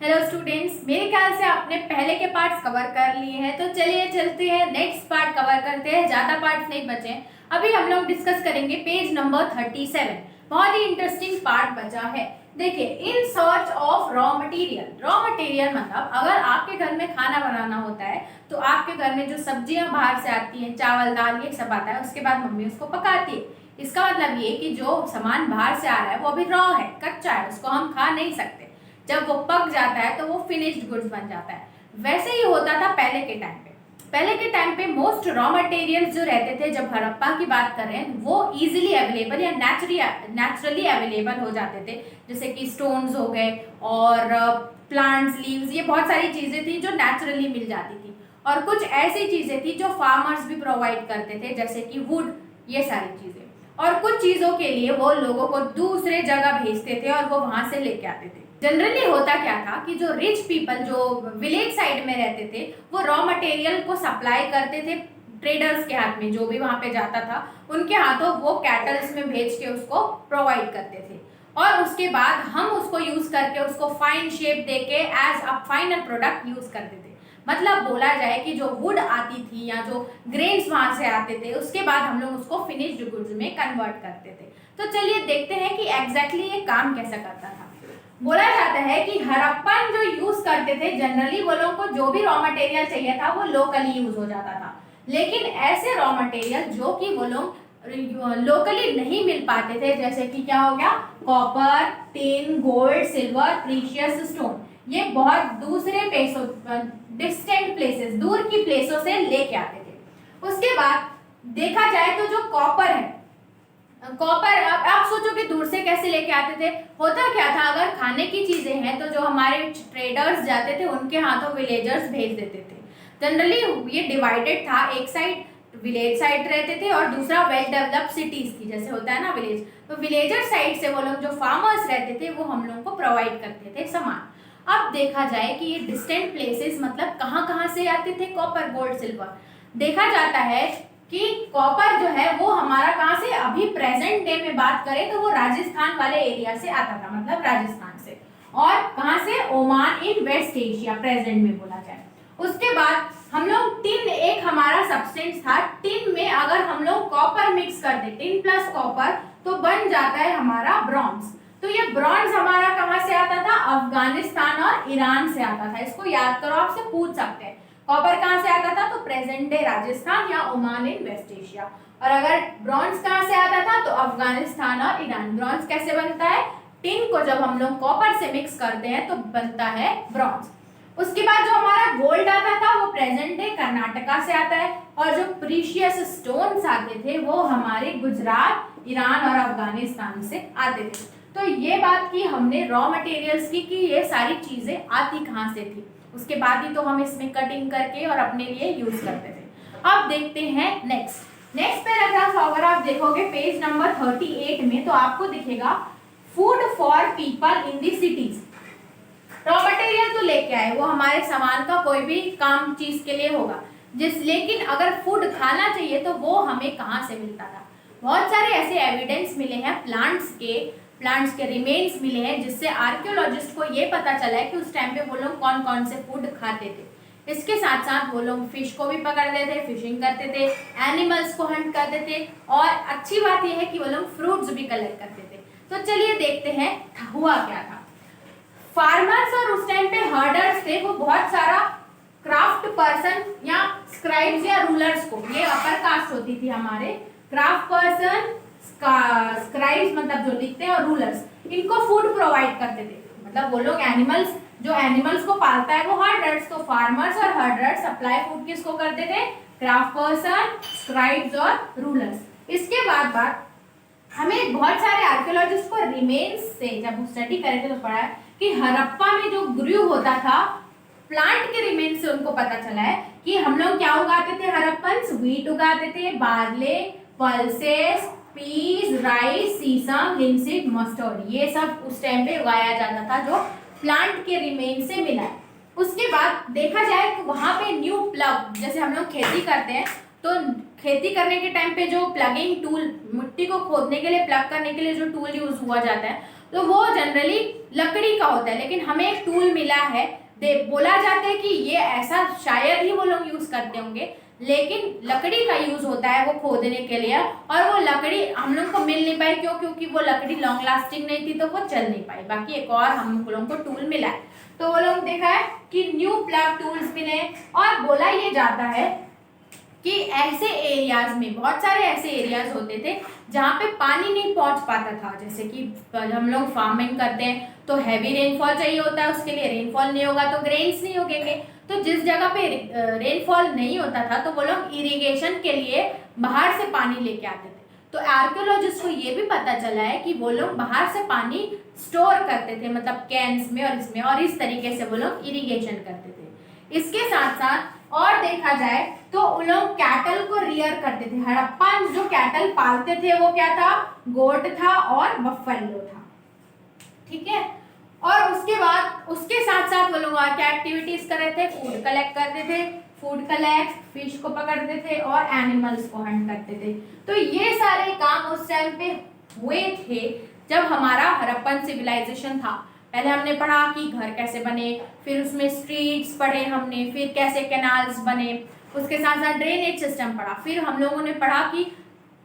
Hello students, मेरे ख्याल से आपने पहले के पार्ट्स कवर कर लिए हैं, तो चलिए चलते हैं नेक्स्ट पार्ट कवर करते हैं। ज़्यादा पार्ट्स नहीं बचे हैं। अभी हम लोग डिस्कस करेंगे पेज नंबर 37। बहुत ही इंटरेस्टिंग पार्ट बचा है। देखिए, in search of raw material. Raw material मतलब अगर आपके घर में खाना बनाना होता है तो आपके घर में जो सब्जियां बाहर से आती हैं, चावल दाल ये सब आता है, उसके बाद मम्मी उसको पकाती है। इसका मतलब ये कि जो सामान बाहर से आ रहा है वो अभी रॉ है, कच्चा है, उसको हम खा नहीं सकते। जब वो पक जाता है तो वो फिनिश्ड गुड्स बन जाता है। वैसे ही होता था पहले के टाइम पे। पहले के टाइम पे मोस्ट रॉ मटेरियल्स जो रहते थे, जब हड़प्पा की बात कर रहे हैं, वो इजीली अवेलेबल या नेचुरली अवेलेबल हो जाते थे। जैसे कि स्टोन्स हो गए और प्लांट्स, लीव्स, ये बहुत सारी चीजें थी जो नेचुरली मिल जाती थी। और कुछ ऐसी चीजें थी जो फार्मर्स भी प्रोवाइड करते थे, जैसे कि वुड, ये सारी चीजें। और कुछ चीजों के लिए वो लोगों को दूसरे जगह भेजते थे और वो वहां से लेके आते थे। जनरली होता क्या था कि जो रिच पीपल जो विलेज साइड में रहते थे, वो रॉ मटेरियल को सप्लाई करते थे ट्रेडर्स के हाथ में। जो भी वहां पे जाता था उनके हाथों वो कैटल्स में भेज के उसको प्रोवाइड करते थे। और उसके बाद हम उसको यूज करके उसको फाइन शेप देके as a final product use करते थे। मतलब बोला जाए कि जो वुड आती थी या जो ग्रेन्स वहां से आते थे, उसके बाद हम लोग उसको फिनिश्ड गुड्स में कन्वर्ट करते थे। तो चलिए देखते हैं कि एग्जैक्टली ये काम कैसा करता था। बोला जाता है कि हड़प्पन जो यूज करते थे, जनरली वो लोगों को जो भी रॉ मटेरियल चाहिए था वो लोकली यूज हो जाता था। लेकिन ऐसे रॉ मटेरियल जो कि वो लोग लोकली नहीं मिल पाते थे, जैसे कि क्या हो गया, copper, tin, gold, silver, precious stone, ये बहुत दूसरे प्लेसों, डिस्टेंट प्लेसेस, दूर की प्लेसों से लेके आते थे। उसके बाद देखा जाए तो जो कॉपर है, कॉपर आप सोचो कि दूर से कैसे लेके आते थे। होता क्या था, अगर खाने की चीजें हैं तो जो हमारे ट्रेडर्स जाते थे उनके हाथों विलेजर्स भेज देते थे। जनरली ये डिवाइडेड था, एक साइड विलेज साइड रहते थे और दूसरा वेल डेवलप्ड सिटीज थी, जैसे होता है ना विलेज। तो विलेजर साइड से वो लोग जो फार्मर्स रहते थे वो हम लोग को प्रोवाइड करते थे सामान। अब देखा जाए कि ये डिस्टेंट प्लेसेस मतलब कहाँ कहाँ से आते थे कॉपर, गोल्ड, सिल्वर। देखा जाता है कि कॉपर जो है वो हमारा कहाँ से, अभी प्रेजेंट डे में बात करें तो वो राजस्थान वाले एरिया से आता था, मतलब राजस्थान से। और कहाँ से, ओमान इन वेस्ट एशिया, प्रेजेंट में बोला जाए। उसके बाद हम लोग टिन, एक हमारा सब्सटेंस था। टिन में अगर हम लोग कॉपर मिक्स कर दे, टिन प्लस कॉपर, तो बन जाता है हमारा ब्रॉन्ज। तो ये ब्रॉन्ज हमारा कहाँ से आता था, अफगानिस्तान और ईरान से आता था। इसको याद करो, आपसे पूछ सकते हैं। कॉपर कहाँ से आता था, तो प्रेजेंट डे राजस्थान या ओमान इन वेस्ट एशिया। और अगर ब्रॉन्ज कहाँ से आता था, तो अफगानिस्तान और ईरान। ब्रॉन्ज कैसे बनता है, टिन को जब हम लोग कॉपर से मिक्स करते हैं तो बनता है ब्रॉन्ज। उसके बाद जो हमारा गोल्ड आता था वो प्रेजेंट डे कर्नाटका से आता है। और जो प्रीशियस स्टोन्स आते थे वो हमारे गुजरात, ईरान और अफगानिस्तान से आते थे। तो ये बात की हमने रॉ मटेरियल्स की कि ये सारी चीजें आती कहाँ से थी। उसके बाद ही तो हम इसमें कटिंग करके और अपने लिए यूज करते थे। अब देखते हैं नेक्स्ट पैराग्राफ। अगर आप देखोगे पेज नंबर 38 में तो आपको दिखेगा food for people in the cities. Raw material तो लेके आए, वो हमारे सामान का कोई भी काम चीज के लिए होगा, लेकिन अगर फूड खाना चाहिए तो वो हमें कहाँ से मिलता था। बहुत सारे ऐसे एविडेंस मिले हैं प्लांट्स के रिमेन्स मिले हैं, जिससे आर्कियोलॉजिस्ट को ये पता चला है कि उस टाइम पे वो लोग कौन कौन से फूड खाते थे। इसके साथ साथ वो लोग फिश को भी पकड़ते थे, फिशिंग करते थे, एनिमल्स को हंट करते थे, और अच्छी बात यह है कि वो लोग फ्रूट्स भी कलेक्ट करते थे। तो चलिए देखते हैं हुआ क्या था। फार्मर्स और उस टाइम पे हर्डर्स थे, वो बहुत सारा क्राफ्ट पर्सन या स्क्राइब्स या रूलर्स को, ये अपर कास्ट होती थी हमारे, क्राफ्ट पर्सन, स्क्राइब्स मतलब जो लिखते हैं, और रूलर्स, इनको फूड प्रोवाइड करते थे। मतलब वो लोग एनिमल्स, जो एनिमल्स को पालता है वो हर्डर्स, तो फार्मर्स और हर्डर्स सप्लाई फूड किसको करते थे, क्राफ्ट पर्सन, स्क्राइब्स और रूलर्स। इसके बाद हमें बहुत सारे आर्कियोलॉजिस्ट को रिमेन्स से जब स्टडी करे थे तो पढ़ा है कि हड़प्पा में जो ग्रू होता था, प्लांट के रिमेन्स से उनको पता चला है कि हम लोग क्या उगाते थे, हड़प्पन्स व्हीट उगाते थे, बार्ले, पल्सेस, पीस, राइस, सीसम, लिनसीड, मस्टर्ड, ये सब उस टाइम पे उगाया जाता था जो प्लांट के रिमेन से मिला है। उसके बाद देखा जाए तो वहां पे न्यू प्लग, जैसे हम लोग खेती करते हैं तो खेती करने के टाइम पे जो प्लगिंग टूल, मिट्टी को खोदने के लिए, प्लग करने के लिए जो टूल यूज हुआ जाता है, तो वो जनरली लकड़ी का होता है, लेकिन हमें एक टूल मिला है। बोला जाता है कि ये ऐसा शायद ही वो लोग यूज करते होंगे, लेकिन लकड़ी का यूज होता है वो खोदने के लिए, और वो लकड़ी हम लोग को मिल नहीं पाई, क्यों? क्योंकि वो लकड़ी लॉन्ग लास्टिंग नहीं थी, तो वो चल नहीं पाई। बाकी एक और हम लोगों को टूल मिला है, तो वो लोग देखा है कि न्यू प्लग टूल्स मिले। और बोला ये जाता है कि ऐसे एरियाज में, बहुत सारे ऐसे एरियाज होते थे जहाँ पे पानी नहीं पहुंच पाता था, जैसे कि हम लोग फार्मिंग करते हैं तो हैवी रेनफॉल चाहिए होता है, उसके लिए रेनफॉल नहीं होगा तो ग्रेन्स नहीं उगेंगे। तो जिस जगह पे रेनफॉल नहीं होता था तो वो लोग इरिगेशन के लिए बाहर से पानी लेके आते थे। तो आर्कियोलॉजिस्ट को ये भी पता चला है कि वो लोग बाहर से पानी स्टोर करते थे, मतलब कैंस में और इसमें, और इस तरीके से वो लोग इरिगेशन करते थे। इसके साथ साथ और देखा जाए तो उन लोग कैटल को रियर करते थे। हड़प्पा जो कैटल पालते थे वो क्या था? गोट था और बफेलो था, ठीक है। और उसके बाद उसके साथ साथ वो लोग क्या एक्टिविटीज कर रहे थे? फूड कलेक्ट करते थे, फूड कलेक्ट, फिश को पकड़ते थे और एनिमल्स को हंट करते थे। तो ये सारे काम उस टाइम पे हुए थे जब हमारा हड़प्पन सिविलाइजेशन था। पहले हमने पढ़ा कि घर कैसे बने, फिर उसमें स्ट्रीट्स पढ़े हमने, फिर कैसे कैनाल्स बने, उसके साथ साथ ड्रेनेज सिस्टम पढ़ा, फिर हम लोगों ने पढ़ा कि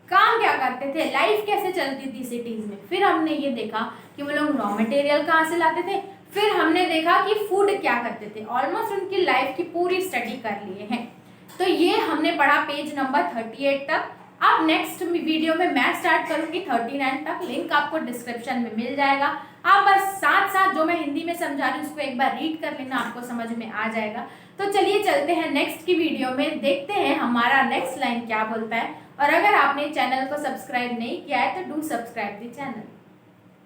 काम क्या करते थे, लाइफ कैसे चलती थी सिटीज में, फिर हमने ये देखा कि वो लोग रॉ मटेरियल कहाँ से लाते थे, फिर हमने देखा कि फूड क्या करते थे। ऑलमोस्ट उनकी लाइफ की पूरी स्टडी कर लिए हैं। तो ये हमने पढ़ा पेज नंबर 38 तक। अब नेक्स्ट वीडियो में मैं स्टार्ट करूंगी 39 तक, लिंक आपको डिस्क्रिप्शन में मिल जाएगा। आप बस साथ साथ जो मैं हिंदी में समझा रही हूँ उसको एक बार रीड कर लेना, आपको समझ में आ जाएगा। तो चलिए चलते हैं नेक्स्ट की वीडियो में, देखते हैं हमारा नेक्स्ट लाइन क्या बोलता है। और अगर आपने चैनल को सब्सक्राइब नहीं किया है तो डू सब्सक्राइब द चैनल।